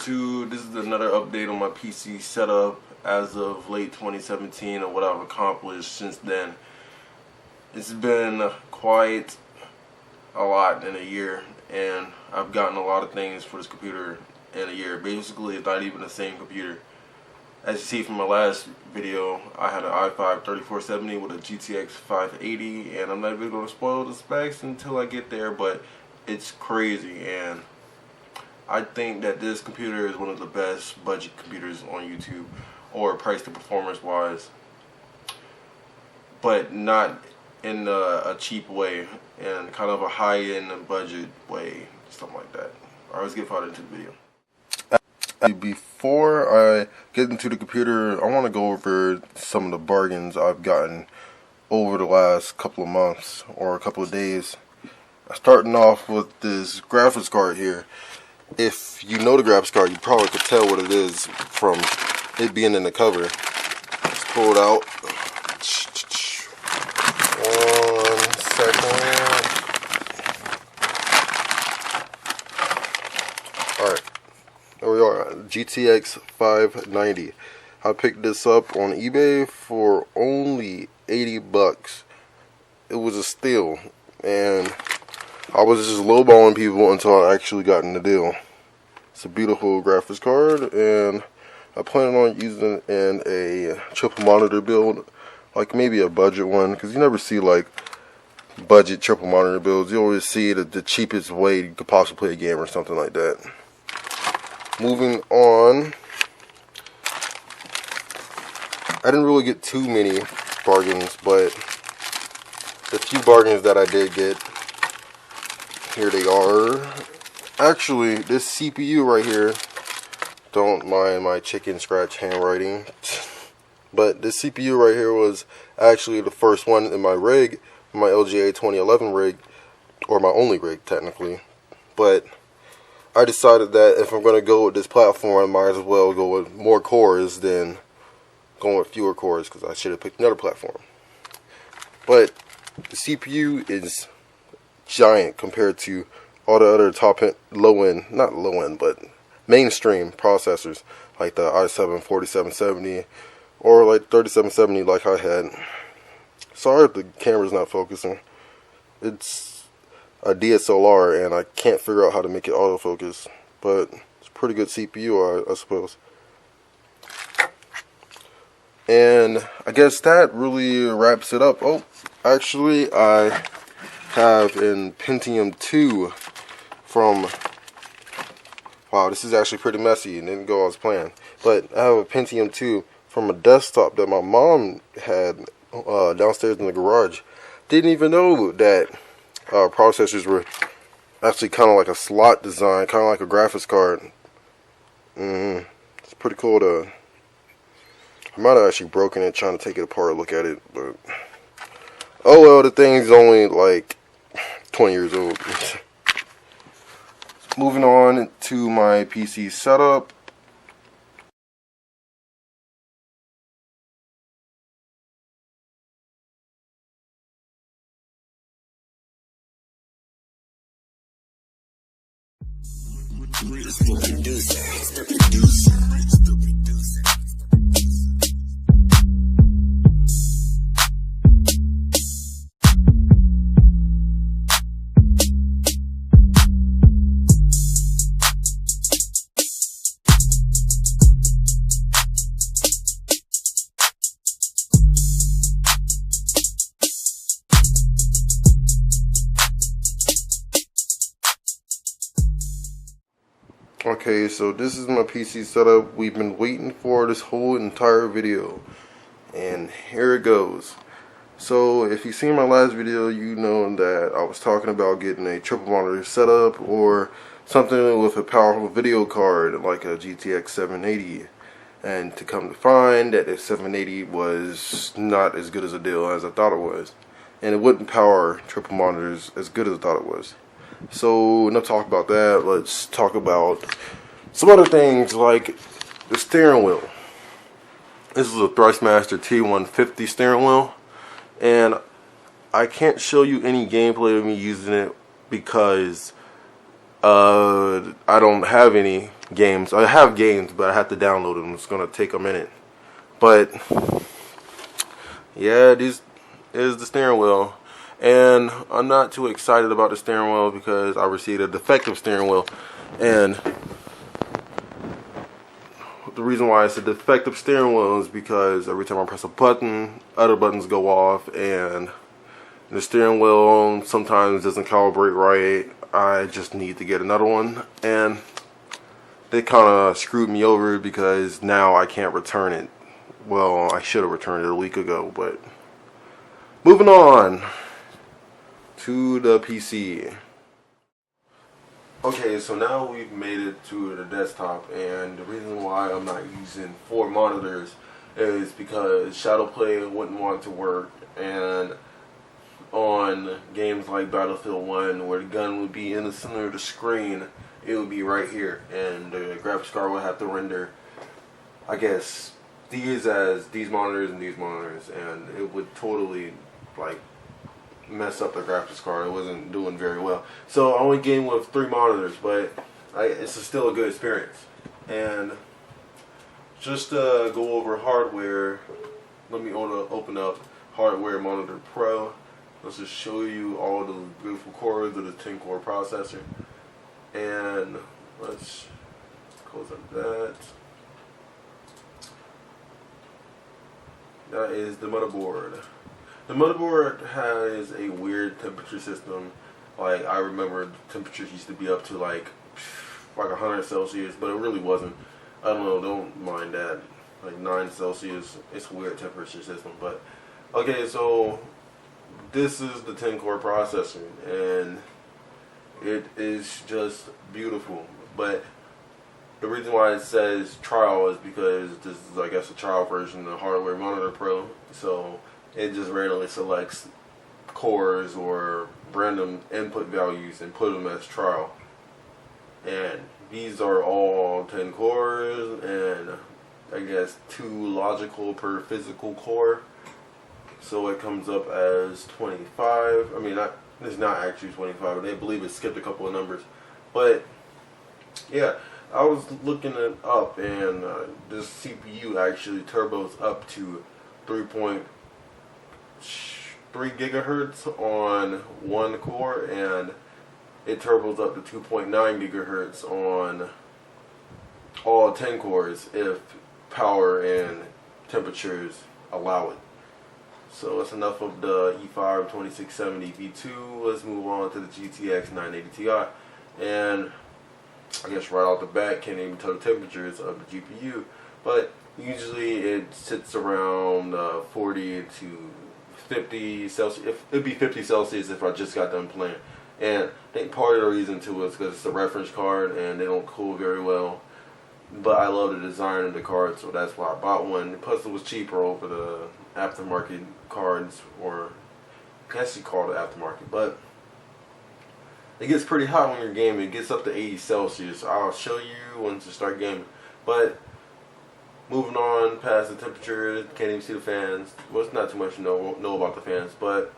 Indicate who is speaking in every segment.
Speaker 1: YouTube? This is another update on my PC setup as of late 2017 and what I've accomplished since then. It's been quite a lot in a year, and I've gotten a lot of things for this computer in a year. Basically, it's not even the same computer. As you see from my last video, I had an i5-3470 with a GTX 580, and I'm not even going to spoil the specs until I get there, but it's crazy, and I think that this computer is one of the best budget computers on YouTube, or price to performance wise, but not in a cheap way, and kind of a high-end budget way, something like that. Alright, let's get farther into the video. Before I get into the computer, I want to go over some of the bargains I've gotten over the last couple of months or a couple of days. Starting off with this graphics card here. If you know the graphics card, you probably could tell what it is from it being in the cover. Let's pull it out. 1 second. Alright. There we are, GTX 590. I picked this up on eBay for only 80 bucks. It was a steal, and I was just lowballing people until I actually got in the deal. It's a beautiful graphics card, and I plan on using it in a triple monitor build, like maybe a budget one, because you never see like budget triple monitor builds. You always see the cheapest way you could possibly play a game or something like that. Moving on, I didn't really get too many bargains, but the few bargains that I did get, here they are. Actually, this CPU right here, don't mind my chicken scratch handwriting, but this CPU right here was actually the first one in my rig, my LGA 2011 rig, or my only rig technically, but I decided that if I'm going to go with this platform, I might as well go with more cores than going with fewer cores, because I should have picked another platform. But the CPU is giant compared to all the other low-end, not low-end, but mainstream processors, like the i7-4770 or like 3770 like I had. Sorry if the camera's not focusing. It's a DSLR, and I can't figure out how to make it autofocus, but it's a pretty good CPU, I suppose. And I guess that really wraps it up. Oh, actually, I have an Pentium II from, wow, this is actually pretty messy and didn't go as planned, but I have a Pentium II from a desktop that my mom had downstairs in the garage. Didn't even know that processors were actually kind of like a slot design, kind of like a graphics card. It's pretty cool to, I might have actually broken it trying to take it apart and look at it, but oh well, the thing's only like 20 years old. Moving on to my PC setup. Okay, so this is my PC setup. We've been waiting for this whole entire video, and here it goes. So if you've seen my last video, you know that I was talking about getting a triple monitor setup or something with a powerful video card like a GTX 780, and to come to find that the 780 was not as good as a deal as I thought it was, and it wouldn't power triple monitors as good as I thought it was. So enough talk about that. Let's talk about some other things like the steering wheel. This is a Thrustmaster T150 steering wheel, and I can't show you any gameplay of me using it because I don't have any games. I have games, but I have to download them. It's gonna take a minute. But yeah, this is the steering wheel, and I'm not too excited about the steering wheel because I received a defective steering wheel, and the reason why it's a defective steering wheel is because every time I press a button, other buttons go off, and the steering wheel sometimes doesn't calibrate right. I just need to get another one, and they kind of screwed me over because now I can't return it. Well, I should have returned it a week ago, but moving on to the PC. Okay, so now we've made it to the desktop, and the reason why I'm not using 4 monitors is because shadow play wouldn't want to work, and on games like Battlefield 1, where the gun would be in the center of the screen, it would be right here, and the graphics card would have to render, I guess, these as these monitors and these monitors, and it would totally like mess up the graphics card. It wasn't doing very well. So I only game with 3 monitors, but it's still a good experience. And just to go over hardware, let me open up Hardware Monitor Pro. Let's just show you all the beautiful cores of the 10-core processor. And let's close up that. That is the motherboard. The motherboard has a weird temperature system. Like, I remember temperatures used to be up to like 100 Celsius, but it really wasn't. I don't know, don't mind that. Like 9 Celsius, it's a weird temperature system. But okay, so this is the 10-core processor, and it is just beautiful. But the reason why it says trial is because this is, I guess, a trial version of Hardware Monitor Pro. So it just randomly selects cores or random input values and put them as trial. And these are all 10 cores, and I guess 2 logical per physical core. So it comes up as 25. I mean, it's not actually 25. They believe it skipped a couple of numbers. But yeah, I was looking it up, and this CPU actually turbos up to 3.3 gigahertz on 1 core, and it turbos up to 2.9 gigahertz on all 10 cores if power and temperatures allow it. So that's enough of the E5 2670 V2. Let's move on to the GTX 980 Ti. And I guess right off the bat, can't even tell the temperatures of the GPU, but usually it sits around 40 to 50 Celsius. It'd be 50 Celsius if I just got done playing. And I think part of the reason too is because it's a reference card and they don't cool very well. But I love the design of the card, so that's why I bought one. Plus, it was cheaper over the aftermarket cards, or I guess you call it aftermarket. But it gets pretty hot when you're gaming. It gets up to 80 Celsius. I'll show you once you start gaming. But moving on past the temperature, can't even see the fans. Well, it's not too much to know about the fans. But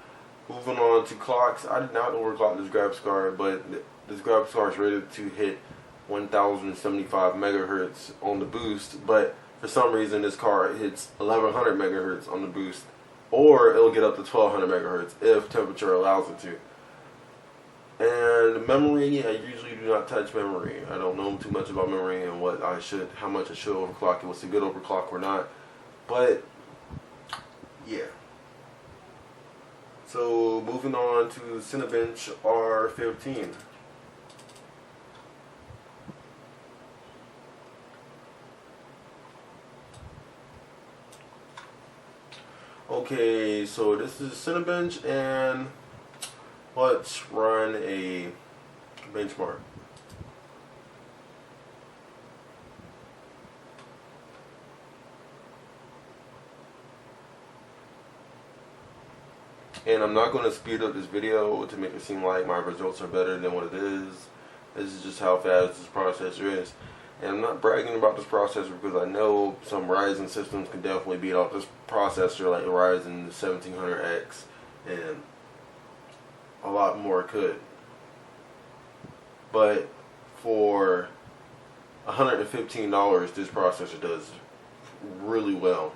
Speaker 1: moving on to clocks, I did not overclock this graphics card, but this graphics card is rated to hit 1075 megahertz on the boost, but for some reason this card hits 1100 megahertz on the boost, or it'll get up to 1200 megahertz if temperature allows it to. And memory, I usually do not touch memory. I don't know too much about memory and how much I should overclock it, what's a good overclock or not. But yeah. So moving on to Cinebench R15. Okay, so this is Cinebench, and let's run a benchmark. And I'm not going to speed up this video to make it seem like my results are better than what it is. This is just how fast this processor is. And I'm not bragging about this processor because I know some Ryzen systems can definitely beat off this processor, like the Ryzen 1700X, and a lot more could. But for $115, this processor does really well.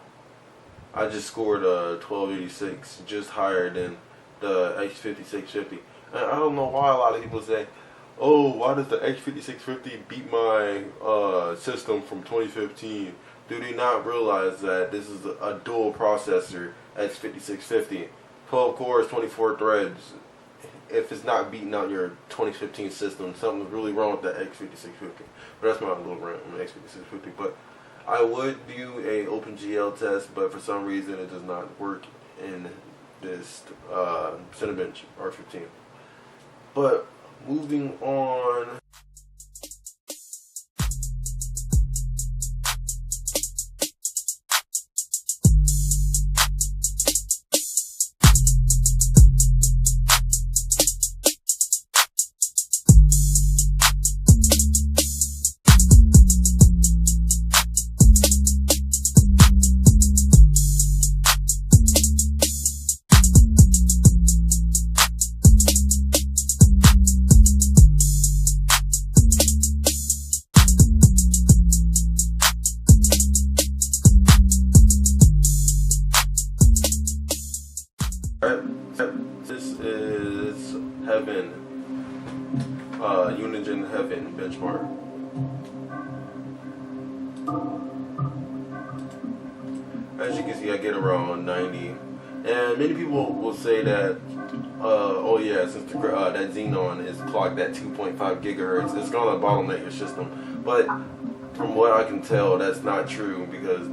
Speaker 1: I just scored a 1286, just higher than the X5650. And I don't know why a lot of people say, oh, why does the X5650 beat my system from 2015? Do they not realize that this is a dual processor X5650? 12 cores, 24 threads. If it's not beating out your 2015 system, something's really wrong with the X5650. But that's my little rant on the X5650. But I would do a OpenGL test, but for some reason it does not work in this Cinebench R15. But moving on. This is Heaven, Unigine Heaven benchmark. As you can see, I get around 90, and many people will say that, oh yeah, since that Xenon is clocked at 2.5 gigahertz, it's gonna bottleneck your system. But from what I can tell, that's not true, because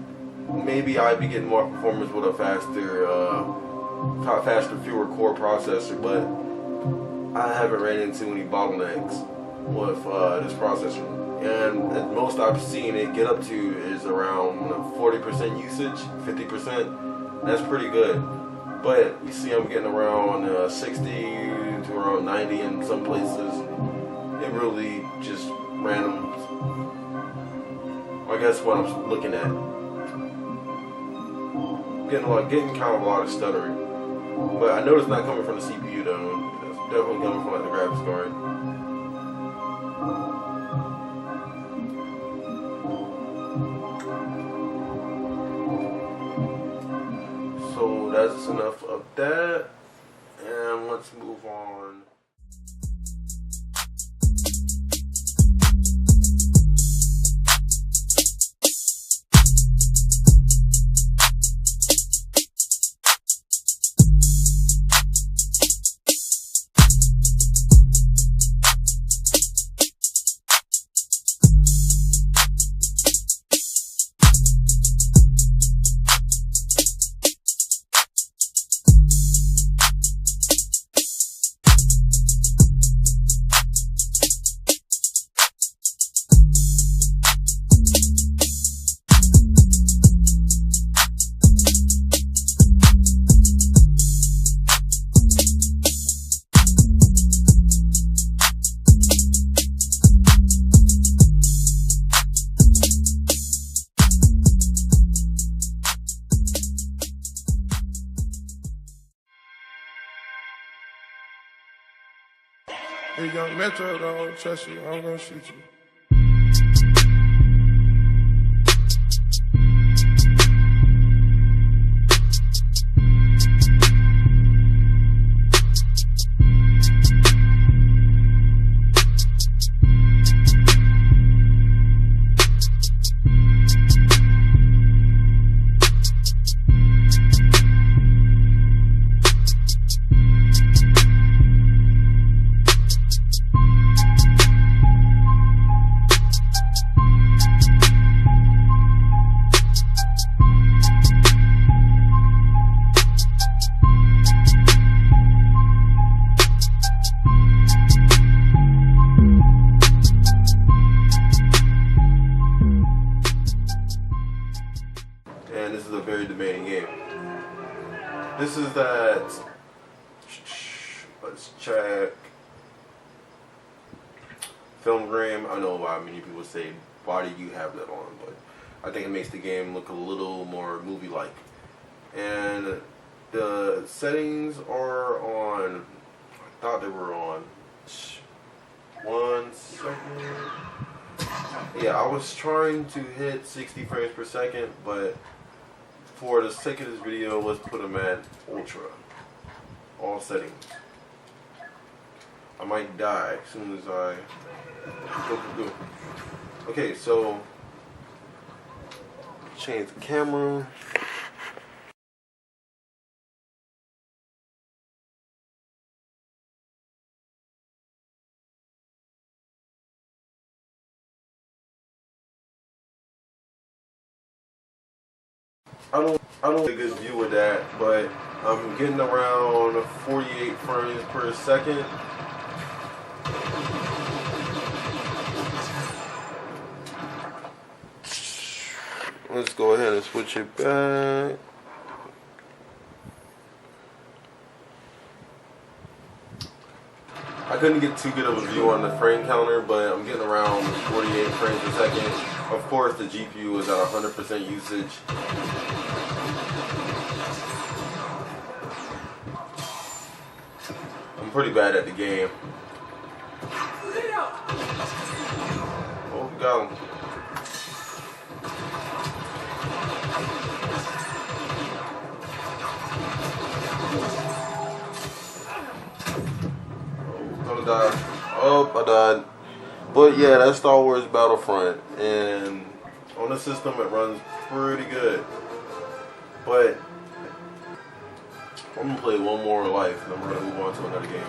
Speaker 1: maybe I'd be getting more performance with a faster, fewer core processor, but I haven't ran into any bottlenecks with this processor. And at most I've seen it get up to is around 40% usage, 50%. That's pretty good. But you see, I'm getting around 60 to around 90 in some places. It really just random. I guess what I'm looking at. Getting kind of a lot of stuttering. But I know it's not coming from the CPU though. It's definitely coming from like the graphics card. So that's enough of that. And let's move on.
Speaker 2: Hey, young Metro, don't trust you. I'm gonna shoot you.
Speaker 1: And this is a very demanding game. This is that, let's check, film gram. I know why many people say, why do you have that on? But I think it makes the game look a little more movie-like. And the settings are on, I thought they were on, 1 second. Yeah, I was trying to hit 60 frames per second, but for the sake of this video, let's put them at ultra. All settings. I might die as soon as I go. Okay, so change the camera. I don't get a good view of that, but I'm getting around 48 frames per second. Let's go ahead and switch it back. I couldn't get too good of a view on the frame counter, but I'm getting around 48 frames per second. Of course, the GPU is at 100% usage. I'm pretty bad at the game. Oh, we got him. Die. Oh, I died. But yeah, that's Star Wars Battlefront, and on the system it runs pretty good. But I'm gonna play one more life, and I'm gonna move on to another game.